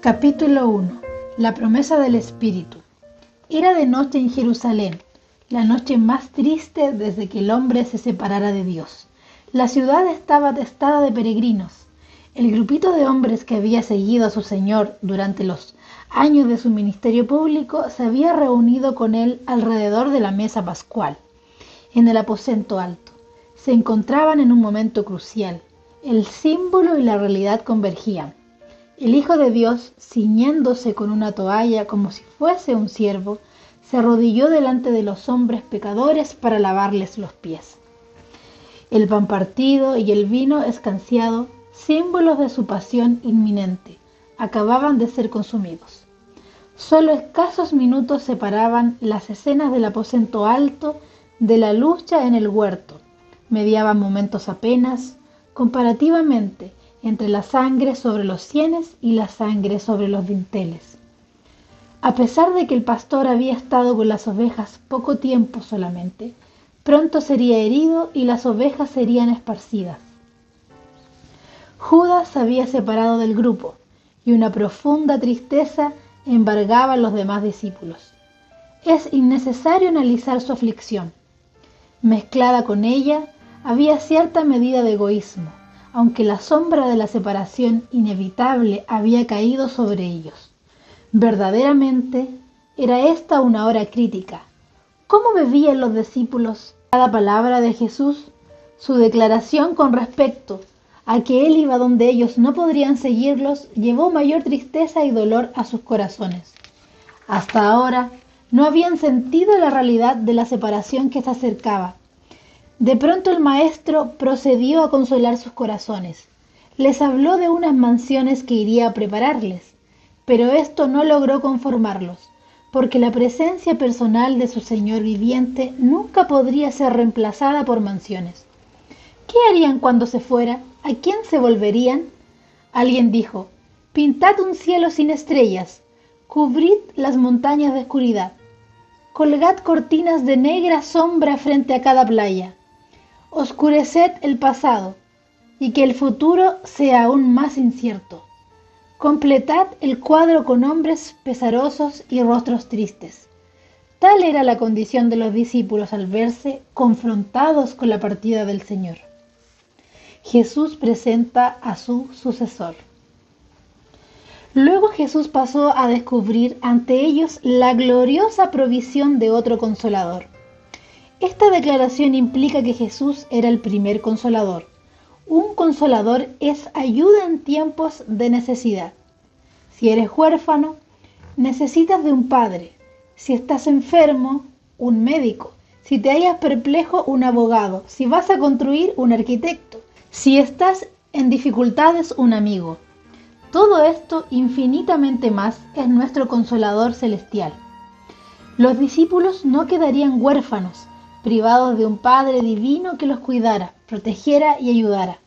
Capítulo 1. La promesa del Espíritu. Era de noche en Jerusalén, la noche más triste desde que el hombre se separara de Dios. La ciudad estaba atestada de peregrinos. El grupito de hombres que había seguido a su Señor durante los años de su ministerio público se había reunido con él alrededor de la mesa pascual, en el aposento alto. Se encontraban en un momento crucial. El símbolo y la realidad convergían. El Hijo de Dios, ciñéndose con una toalla como si fuese un siervo, se arrodilló delante de los hombres pecadores para lavarles los pies. El pan partido y el vino escanciado, símbolos de su pasión inminente, acababan de ser consumidos. Solo escasos minutos separaban las escenas del aposento alto de la lucha en el huerto. Mediaban momentos apenas, comparativamente, entre la sangre sobre los sienes y la sangre sobre los dinteles. A pesar de que el pastor había estado con las ovejas poco tiempo solamente, pronto sería herido y las ovejas serían esparcidas. Judas se había separado del grupo y una profunda tristeza embargaba a los demás discípulos. Es innecesario analizar su aflicción. Mezclada con ella había cierta medida de egoísmo, aunque la sombra de la separación inevitable había caído sobre ellos. Verdaderamente, era esta una hora crítica. ¿Cómo bebían los discípulos cada palabra de Jesús? Su declaración con respecto a que Él iba donde ellos no podrían seguirlos llevó mayor tristeza y dolor a sus corazones. Hasta ahora, no habían sentido la realidad de la separación que se acercaba. De pronto el maestro procedió a consolar sus corazones. Les habló de unas mansiones que iría a prepararles, pero esto no logró conformarlos, porque la presencia personal de su Señor viviente nunca podría ser reemplazada por mansiones. ¿Qué harían cuando se fuera? ¿A quién se volverían? Alguien dijo: pintad un cielo sin estrellas, cubrid las montañas de oscuridad, colgad cortinas de negra sombra frente a cada playa. Oscureced el pasado, y que el futuro sea aún más incierto. Completad el cuadro con hombres pesarosos y rostros tristes. Tal era la condición de los discípulos al verse confrontados con la partida del Señor. Jesús presenta a su sucesor. Luego Jesús pasó a descubrir ante ellos la gloriosa provisión de otro Consolador. Esta declaración implica que Jesús era el primer consolador. Un consolador es ayuda en tiempos de necesidad. Si eres huérfano, necesitas de un padre. Si estás enfermo, un médico. Si te hallas perplejo, un abogado. Si vas a construir, un arquitecto. Si estás en dificultades, un amigo. Todo esto, infinitamente más, es nuestro Consolador celestial. Los discípulos no quedarían huérfanos, privados de un Padre divino que los cuidara, protegiera y ayudara.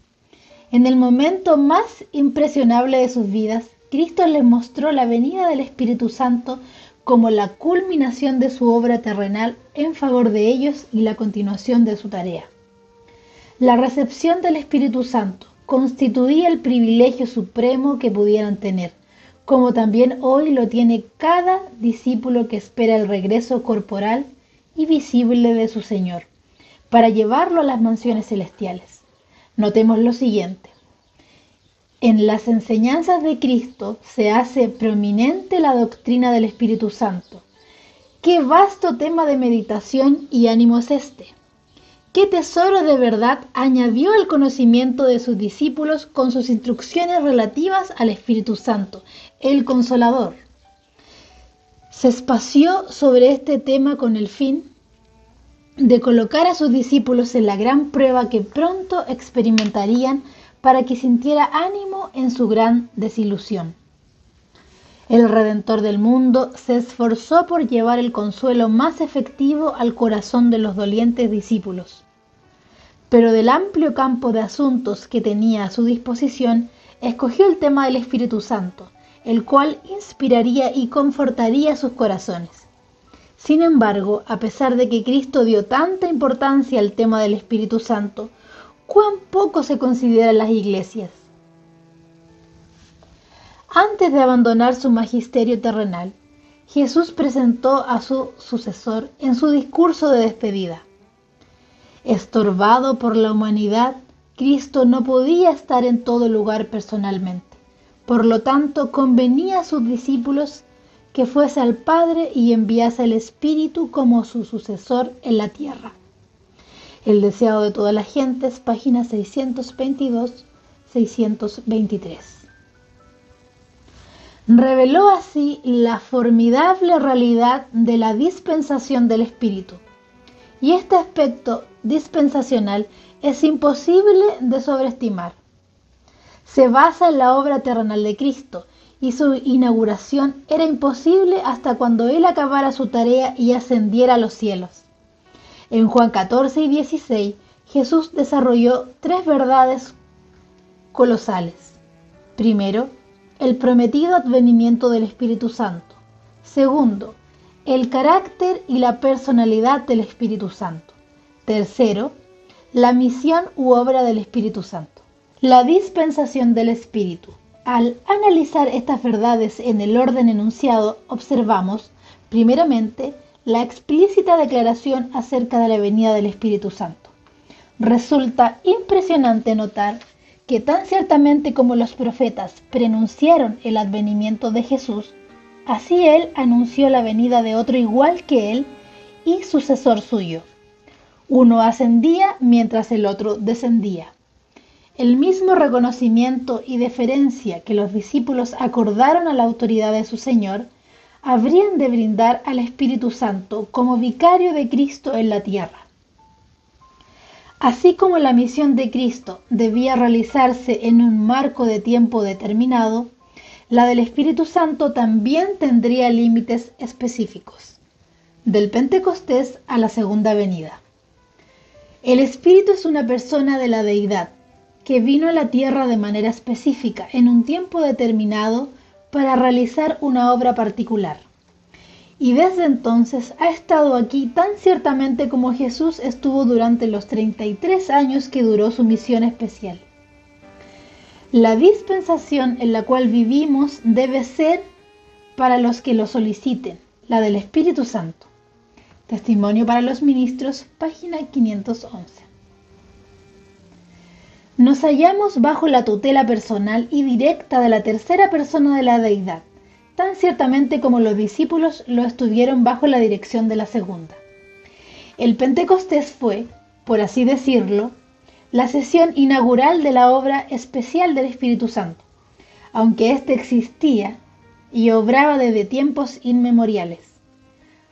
En el momento más impresionable de sus vidas, Cristo les mostró la venida del Espíritu Santo como la culminación de su obra terrenal en favor de ellos y la continuación de su tarea. La recepción del Espíritu Santo constituía el privilegio supremo que pudieran tener, como también hoy lo tiene cada discípulo que espera el regreso corporal y visible de su Señor, para llevarlo a las mansiones celestiales. Notemos lo siguiente. En las enseñanzas de Cristo se hace prominente la doctrina del Espíritu Santo. ¡Qué vasto tema de meditación y ánimo es este! ¡Qué tesoro de verdad añadió al conocimiento de sus discípulos con sus instrucciones relativas al Espíritu Santo, el Consolador! Se espació sobre este tema con el fin de colocar a sus discípulos en la gran prueba que pronto experimentarían para que sintiera ánimo en su gran desilusión. El Redentor del mundo se esforzó por llevar el consuelo más efectivo al corazón de los dolientes discípulos. Pero del amplio campo de asuntos que tenía a su disposición, escogió el tema del Espíritu Santo, el cual inspiraría y confortaría sus corazones. Sin embargo, a pesar de que Cristo dio tanta importancia al tema del Espíritu Santo, ¿cuán poco se considera en las iglesias? Antes de abandonar su magisterio terrenal, Jesús presentó a su sucesor en su discurso de despedida. Estorbado por la humanidad, Cristo no podía estar en todo lugar personalmente. Por lo tanto, convenía a sus discípulos que fuese al Padre y enviase el Espíritu como su sucesor en la tierra. El deseado de todas las gentes, páginas 622-623. Reveló así la formidable realidad de la dispensación del Espíritu. Y este aspecto dispensacional es imposible de sobreestimar. Se basa en la obra terrenal de Cristo, y su inauguración era imposible hasta cuando Él acabara su tarea y ascendiera a los cielos. En Juan 14 y 16, Jesús desarrolló tres verdades colosales. Primero, el prometido advenimiento del Espíritu Santo. Segundo, el carácter y la personalidad del Espíritu Santo. Tercero, la misión u obra del Espíritu Santo. La dispensación del Espíritu. Al analizar estas verdades en el orden enunciado, observamos, primeramente, la explícita declaración acerca de la venida del Espíritu Santo. Resulta impresionante notar que tan ciertamente como los profetas prenunciaron el advenimiento de Jesús, así Él anunció la venida de otro igual que Él y sucesor suyo. Uno ascendía mientras el otro descendía. El mismo reconocimiento y deferencia que los discípulos acordaron a la autoridad de su Señor, habrían de brindar al Espíritu Santo como vicario de Cristo en la tierra. Así como la misión de Cristo debía realizarse en un marco de tiempo determinado, la del Espíritu Santo también tendría límites específicos, del Pentecostés a la segunda venida. El Espíritu es una persona de la Deidad, que vino a la tierra de manera específica, en un tiempo determinado, para realizar una obra particular. Y desde entonces ha estado aquí tan ciertamente como Jesús estuvo durante los 33 años que duró su misión especial. La dispensación en la cual vivimos debe ser para los que lo soliciten, la del Espíritu Santo. Testimonio para los ministros, página 511. Nos hallamos bajo la tutela personal y directa de la tercera persona de la Deidad, tan ciertamente como los discípulos lo estuvieron bajo la dirección de la segunda. El Pentecostés fue, por así decirlo, la sesión inaugural de la obra especial del Espíritu Santo, aunque éste existía y obraba desde tiempos inmemoriales.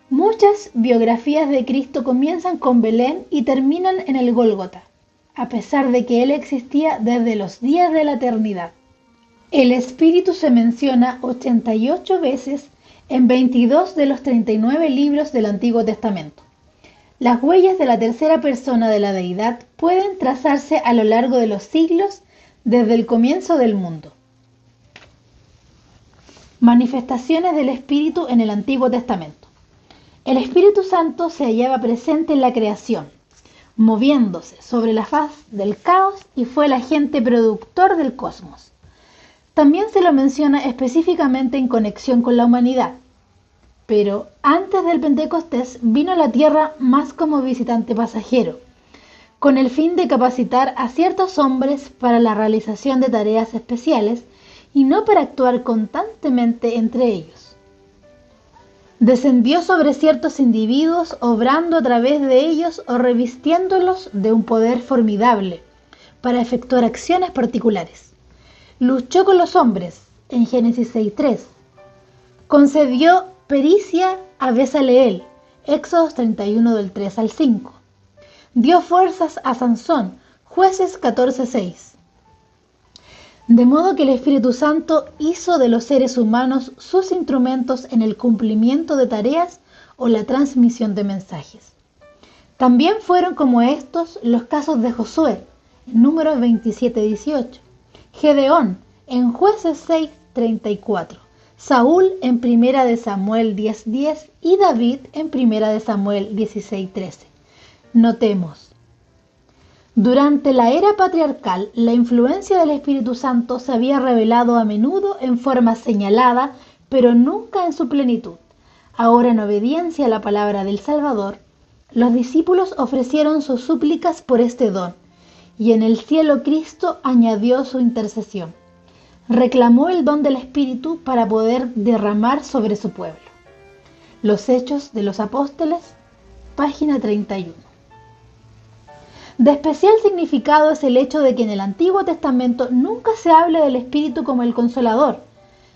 Muchas biografías de Cristo comienzan con Belén y terminan en el Gólgota, a pesar de que Él existía desde los días de la eternidad. El Espíritu se menciona 88 veces en 22 de los 39 libros del Antiguo Testamento. Las huellas de la tercera persona de la Deidad pueden trazarse a lo largo de los siglos desde el comienzo del mundo. Manifestaciones del Espíritu en el Antiguo Testamento. El Espíritu Santo se hallaba presente en la creación, moviéndose sobre la faz del caos, y fue el agente productor del cosmos. También se lo menciona específicamente en conexión con la humanidad, pero antes del Pentecostés vino a la tierra más como visitante pasajero, con el fin de capacitar a ciertos hombres para la realización de tareas especiales y no para actuar constantemente entre ellos. Descendió sobre ciertos individuos, obrando a través de ellos o revistiéndolos de un poder formidable para efectuar acciones particulares. Luchó con los hombres, en Génesis 6:3. Concedió pericia a Bezaleel, Éxodo 31 del 3 al 5. Dio fuerzas a Sansón, Jueces 14:6. De modo que el Espíritu Santo hizo de los seres humanos sus instrumentos en el cumplimiento de tareas o la transmisión de mensajes. También fueron como estos los casos de Josué, en Números 27:18, Gedeón, en Jueces 6:34, Saúl en 1 de Samuel 10:10 y David en 1 de Samuel 16:13. Notemos: Durante la era patriarcal, la influencia del Espíritu Santo se había revelado a menudo en forma señalada, pero nunca en su plenitud. Ahora, en obediencia a la palabra del Salvador, los discípulos ofrecieron sus súplicas por este don, y en el cielo Cristo añadió su intercesión. Reclamó el don del Espíritu para poder derramar sobre su pueblo. Los Hechos de los Apóstoles, página 31. De especial significado es el hecho de que en el Antiguo Testamento nunca se habla del Espíritu como el Consolador,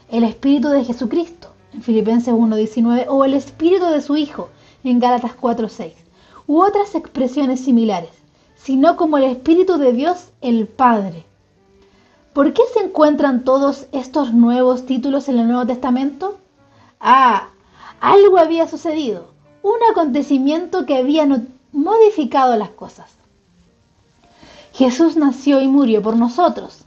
el Espíritu de Jesucristo, en Filipenses 1:19, o el Espíritu de su Hijo, en Gálatas 4:6, u otras expresiones similares, sino como el Espíritu de Dios, el Padre. ¿Por qué se encuentran todos estos nuevos títulos en el Nuevo Testamento? Algo había sucedido, un acontecimiento que había modificado las cosas. Jesús nació y murió por nosotros,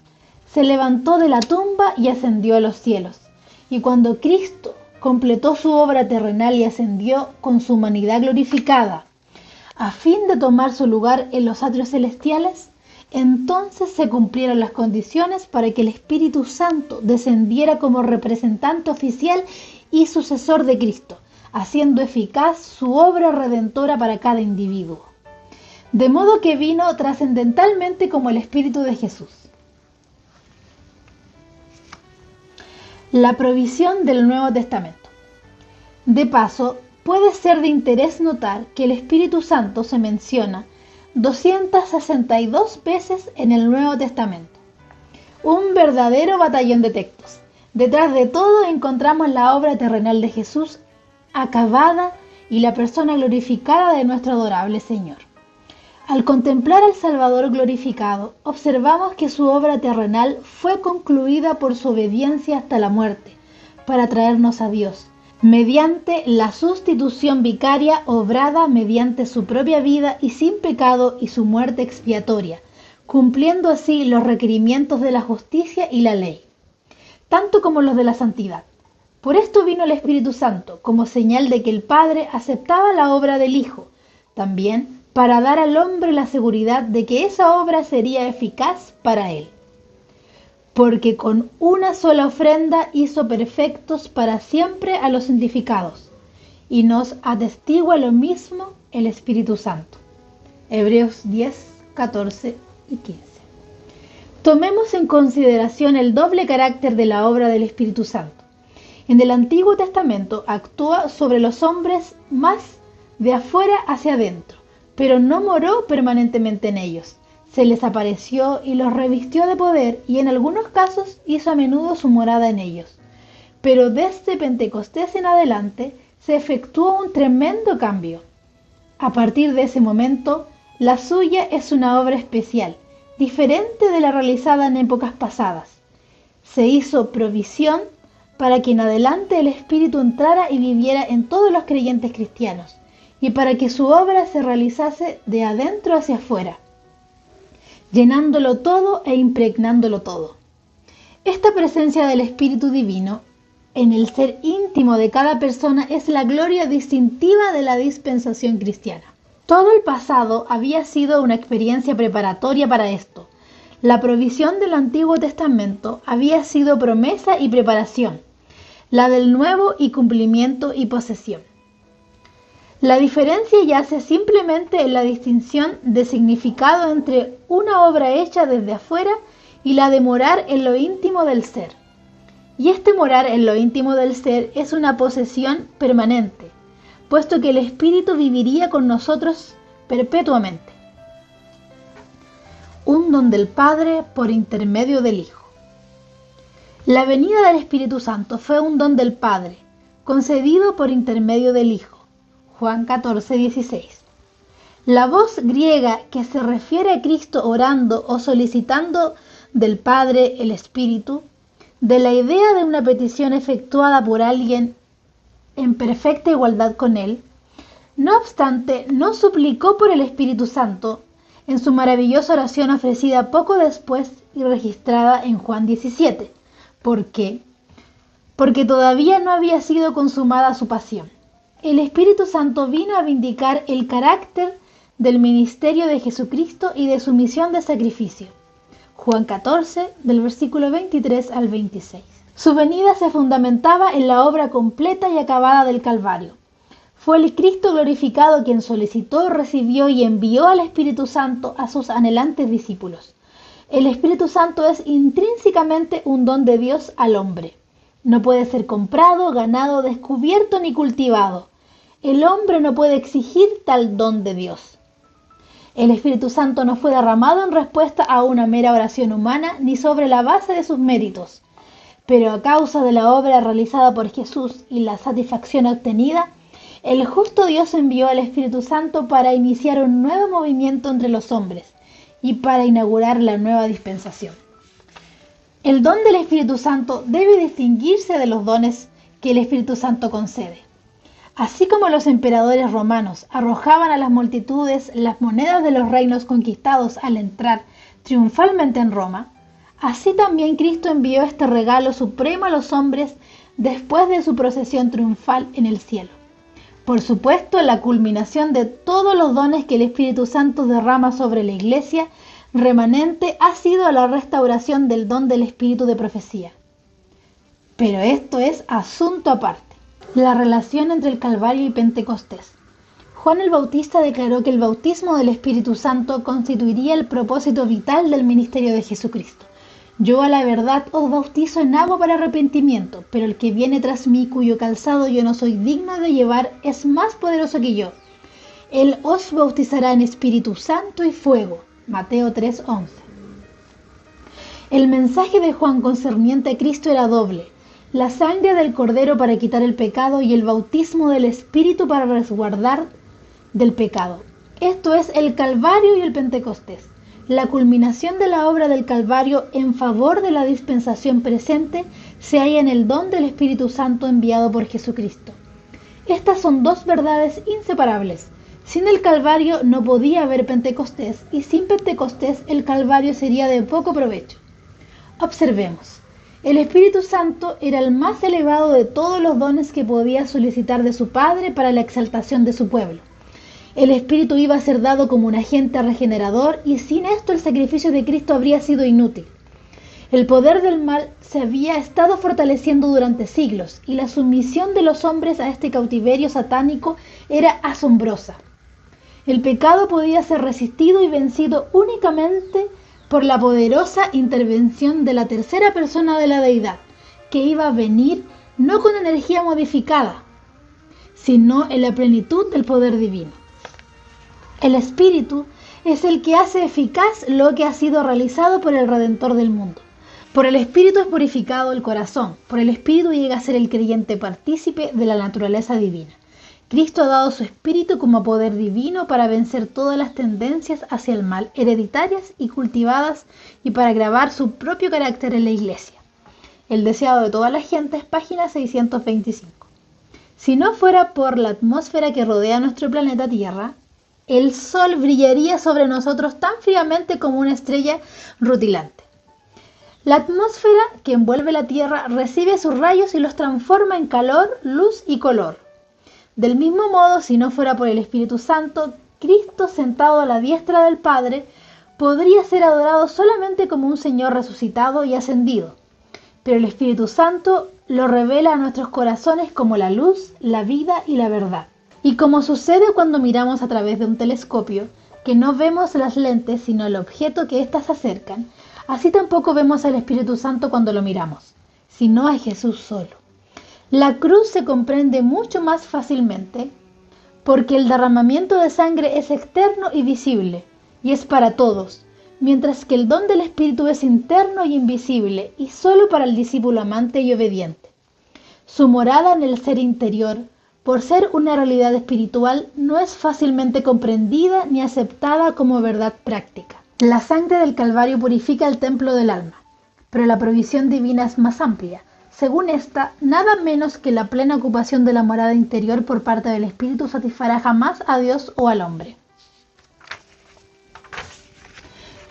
se levantó de la tumba y ascendió a los cielos. Y cuando Cristo completó su obra terrenal y ascendió con su humanidad glorificada, a fin de tomar su lugar en los atrios celestiales, entonces se cumplieron las condiciones para que el Espíritu Santo descendiera como representante oficial y sucesor de Cristo, haciendo eficaz su obra redentora para cada individuo. De modo que vino trascendentalmente como el Espíritu de Jesús. La provisión del Nuevo Testamento. De paso, puede ser de interés notar que el Espíritu Santo se menciona 262 veces en el Nuevo Testamento. Un verdadero batallón de textos. Detrás de todo encontramos la obra terrenal de Jesús acabada y la persona glorificada de nuestro adorable Señor. Al contemplar al Salvador glorificado, observamos que su obra terrenal fue concluida por su obediencia hasta la muerte, para traernos a Dios, mediante la sustitución vicaria obrada mediante su propia vida y sin pecado y su muerte expiatoria, cumpliendo así los requerimientos de la justicia y la ley, tanto como los de la santidad. Por esto vino el Espíritu Santo, como señal de que el Padre aceptaba la obra del Hijo, también para dar al hombre la seguridad de que esa obra sería eficaz para él. Porque con una sola ofrenda hizo perfectos para siempre a los santificados, y nos atestigua lo mismo el Espíritu Santo. Hebreos 10, 14 y 15. Tomemos en consideración el doble carácter de la obra del Espíritu Santo. En el Antiguo Testamento actúa sobre los hombres más de afuera hacia adentro, pero no moró permanentemente en ellos. Se les apareció y los revistió de poder y en algunos casos hizo a menudo su morada en ellos. Pero desde Pentecostés en adelante se efectuó un tremendo cambio. A partir de ese momento, la suya es una obra especial, diferente de la realizada en épocas pasadas. Se hizo provisión para que en adelante el Espíritu entrara y viviera en todos los creyentes cristianos, y para que su obra se realizase de adentro hacia afuera, llenándolo todo e impregnándolo todo. Esta presencia del Espíritu Divino en el ser íntimo de cada persona es la gloria distintiva de la dispensación cristiana. Todo el pasado había sido una experiencia preparatoria para esto. La provisión del Antiguo Testamento había sido promesa y preparación, la del Nuevo y cumplimiento y posesión. La diferencia yace simplemente en la distinción de significado entre una obra hecha desde afuera y la de morar en lo íntimo del ser. Y este morar en lo íntimo del ser es una posesión permanente, puesto que el Espíritu viviría con nosotros perpetuamente. Un don del Padre por intermedio del Hijo. La venida del Espíritu Santo fue un don del Padre, concedido por intermedio del Hijo. Juan 14, 16. La voz griega que se refiere a Cristo orando o solicitando del Padre el Espíritu, de la idea de una petición efectuada por alguien en perfecta igualdad con Él, no obstante, no suplicó por el Espíritu Santo en su maravillosa oración ofrecida poco después y registrada en Juan 17. ¿Por qué? Porque todavía no había sido consumada su pasión. El Espíritu Santo vino a vindicar el carácter del ministerio de Jesucristo y de su misión de sacrificio. Juan 14, del versículo 23 al 26. Su venida se fundamentaba en la obra completa y acabada del Calvario. Fue el Cristo glorificado quien solicitó, recibió y envió al Espíritu Santo a sus anhelantes discípulos. El Espíritu Santo es intrínsecamente un don de Dios al hombre. No puede ser comprado, ganado, descubierto ni cultivado. El hombre no puede exigir tal don de Dios. El Espíritu Santo no fue derramado en respuesta a una mera oración humana ni sobre la base de sus méritos. Pero a causa de la obra realizada por Jesús y la satisfacción obtenida, el justo Dios envió al Espíritu Santo para iniciar un nuevo movimiento entre los hombres y para inaugurar la nueva dispensación. El don del Espíritu Santo debe distinguirse de los dones que el Espíritu Santo concede. Así como los emperadores romanos arrojaban a las multitudes las monedas de los reinos conquistados al entrar triunfalmente en Roma, así también Cristo envió este regalo supremo a los hombres después de su procesión triunfal en el cielo. Por supuesto, la culminación de todos los dones que el Espíritu Santo derrama sobre la Iglesia remanente ha sido la restauración del don del Espíritu de profecía. Pero esto es asunto aparte. La relación entre el Calvario y Pentecostés. Juan el Bautista declaró que el bautismo del Espíritu Santo constituiría el propósito vital del ministerio de Jesucristo. Yo a la verdad os bautizo en agua para arrepentimiento, pero el que viene tras mí, cuyo calzado yo no soy digno de llevar, es más poderoso que yo. Él os bautizará en Espíritu Santo y fuego. Mateo 3:11. El mensaje de Juan concerniente a Cristo era doble: la sangre del Cordero para quitar el pecado y el bautismo del Espíritu para resguardar del pecado. Esto es el Calvario y el Pentecostés. La culminación de la obra del Calvario en favor de la dispensación presente se halla en el don del Espíritu Santo enviado por Jesucristo. Estas son dos verdades inseparables. Sin el Calvario no podía haber Pentecostés, y sin Pentecostés el Calvario sería de poco provecho. Observemos. El Espíritu Santo era el más elevado de todos los dones que podía solicitar de su Padre para la exaltación de su pueblo. El Espíritu iba a ser dado como un agente regenerador, y sin esto el sacrificio de Cristo habría sido inútil. El poder del mal se había estado fortaleciendo durante siglos, y la sumisión de los hombres a este cautiverio satánico era asombrosa. El pecado podía ser resistido y vencido únicamente por la poderosa intervención de la tercera persona de la deidad, que iba a venir no con energía modificada, sino en la plenitud del poder divino. El Espíritu es el que hace eficaz lo que ha sido realizado por el Redentor del mundo. Por el Espíritu es purificado el corazón, por el Espíritu llega a ser el creyente partícipe de la naturaleza divina. Cristo ha dado su Espíritu como poder divino para vencer todas las tendencias hacia el mal, hereditarias y cultivadas, y para grabar su propio carácter en la Iglesia. El deseado de toda la gente es página 625. Si no fuera por la atmósfera que rodea nuestro planeta Tierra, el Sol brillaría sobre nosotros tan fríamente como una estrella rutilante. La atmósfera que envuelve la Tierra recibe sus rayos y los transforma en calor, luz y color. Del mismo modo, si no fuera por el Espíritu Santo, Cristo, sentado a la diestra del Padre, podría ser adorado solamente como un Señor resucitado y ascendido. Pero el Espíritu Santo lo revela a nuestros corazones como la luz, la vida y la verdad. Y como sucede cuando miramos a través de un telescopio, que no vemos las lentes sino el objeto que éstas acercan, así tampoco vemos al Espíritu Santo cuando lo miramos, sino a Jesús solo. La cruz se comprende mucho más fácilmente porque el derramamiento de sangre es externo y visible, y es para todos, mientras que el don del Espíritu es interno y invisible, y solo para el discípulo amante y obediente. Su morada en el ser interior, por ser una realidad espiritual, no es fácilmente comprendida ni aceptada como verdad práctica. La sangre del Calvario purifica el templo del alma, pero la provisión divina es más amplia. Según esta, nada menos que la plena ocupación de la morada interior por parte del Espíritu satisfará jamás a Dios o al hombre.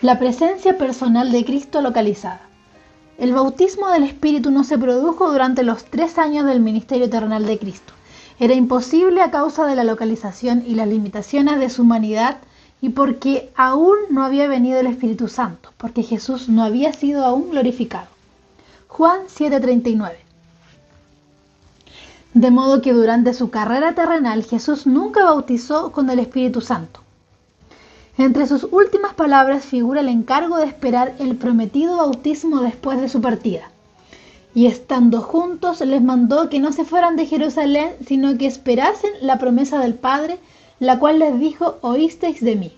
La presencia personal de Cristo localizada. El bautismo del Espíritu no se produjo durante los 3 años del ministerio terrenal de Cristo. Era imposible a causa de la localización y las limitaciones de su humanidad y porque aún no había venido el Espíritu Santo, porque Jesús no había sido aún glorificado. Juan 7:39. De modo que durante su carrera terrenal Jesús nunca bautizó con el Espíritu Santo. Entre sus últimas palabras figura el encargo de esperar el prometido bautismo después de su partida. Y estando juntos les mandó que no se fueran de Jerusalén, sino que esperasen la promesa del Padre, la cual les dijo: oísteis de mí.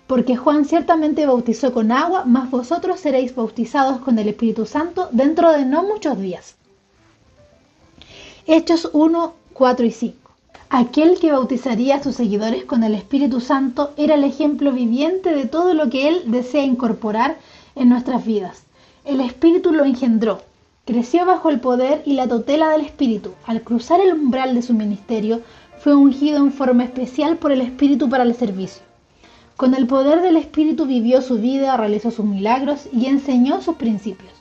Porque Juan ciertamente bautizó con agua, mas vosotros seréis bautizados con el Espíritu Santo dentro de no muchos días. Hechos 1, 4 y 5. Aquel que bautizaría a sus seguidores con el Espíritu Santo era el ejemplo viviente de todo lo que Él desea incorporar en nuestras vidas. El Espíritu lo engendró, creció bajo el poder y la tutela del Espíritu. Al cruzar el umbral de su ministerio, fue ungido en forma especial por el Espíritu para el servicio. Con el poder del Espíritu vivió su vida, realizó sus milagros y enseñó sus principios.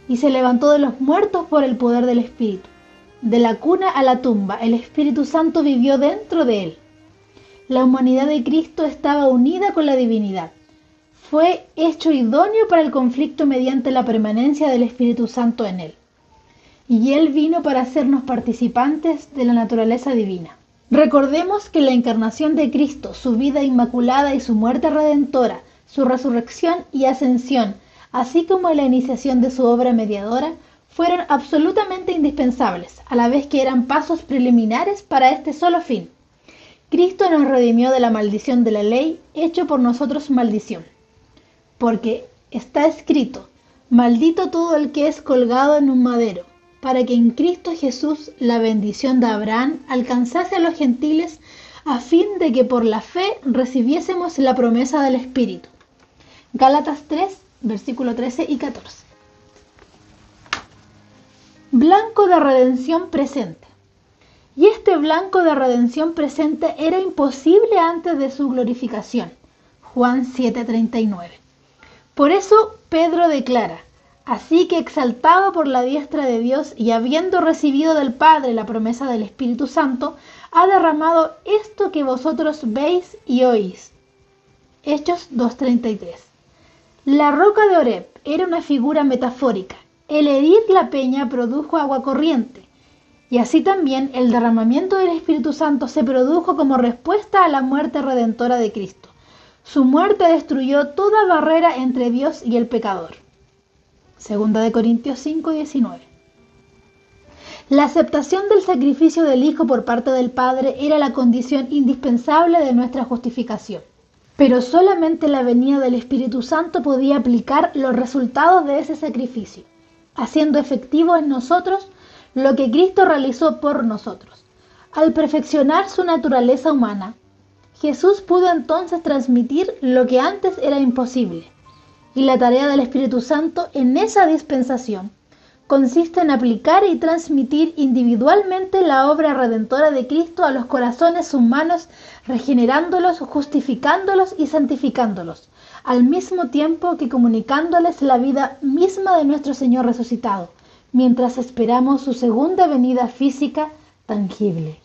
Y se levantó de los muertos por el poder del Espíritu. De la cuna a la tumba, el Espíritu Santo vivió dentro de él. La humanidad de Cristo estaba unida con la divinidad. Fue hecho idóneo para el conflicto mediante la permanencia del Espíritu Santo en él. Y él vino para hacernos participantes de la naturaleza divina. Recordemos que la encarnación de Cristo, su vida inmaculada y su muerte redentora, su resurrección y ascensión, así como la iniciación de su obra mediadora, fueron absolutamente indispensables, a la vez que eran pasos preliminares para este solo fin. Cristo nos redimió de la maldición de la ley, hecho por nosotros maldición. Porque está escrito: maldito todo el que es colgado en un madero, para que en Cristo Jesús la bendición de Abraham alcanzase a los gentiles, a fin de que por la fe recibiésemos la promesa del Espíritu. Gálatas 3, versículo 13 y 14. Blanco de redención presente. Y este blanco de redención presente era imposible antes de su glorificación. Juan 7:39. Por eso Pedro declara: así que exaltado por la diestra de Dios y habiendo recibido del Padre la promesa del Espíritu Santo, ha derramado esto que vosotros veis y oís. Hechos 2:33. La roca de Oreb era una figura metafórica. El herir la peña produjo agua corriente, y así también el derramamiento del Espíritu Santo se produjo como respuesta a la muerte redentora de Cristo. Su muerte destruyó toda barrera entre Dios y el pecador. 2 Corintios 5:19. La aceptación del sacrificio del Hijo por parte del Padre era la condición indispensable de nuestra justificación. Pero solamente la venida del Espíritu Santo podía aplicar los resultados de ese sacrificio, haciendo efectivo en nosotros lo que Cristo realizó por nosotros. Al perfeccionar su naturaleza humana, Jesús pudo entonces transmitir lo que antes era imposible. Y la tarea del Espíritu Santo en esa dispensación consiste en aplicar y transmitir individualmente la obra redentora de Cristo a los corazones humanos, regenerándolos, justificándolos y santificándolos, al mismo tiempo que comunicándoles la vida misma de nuestro Señor resucitado, mientras esperamos su segunda venida física tangible.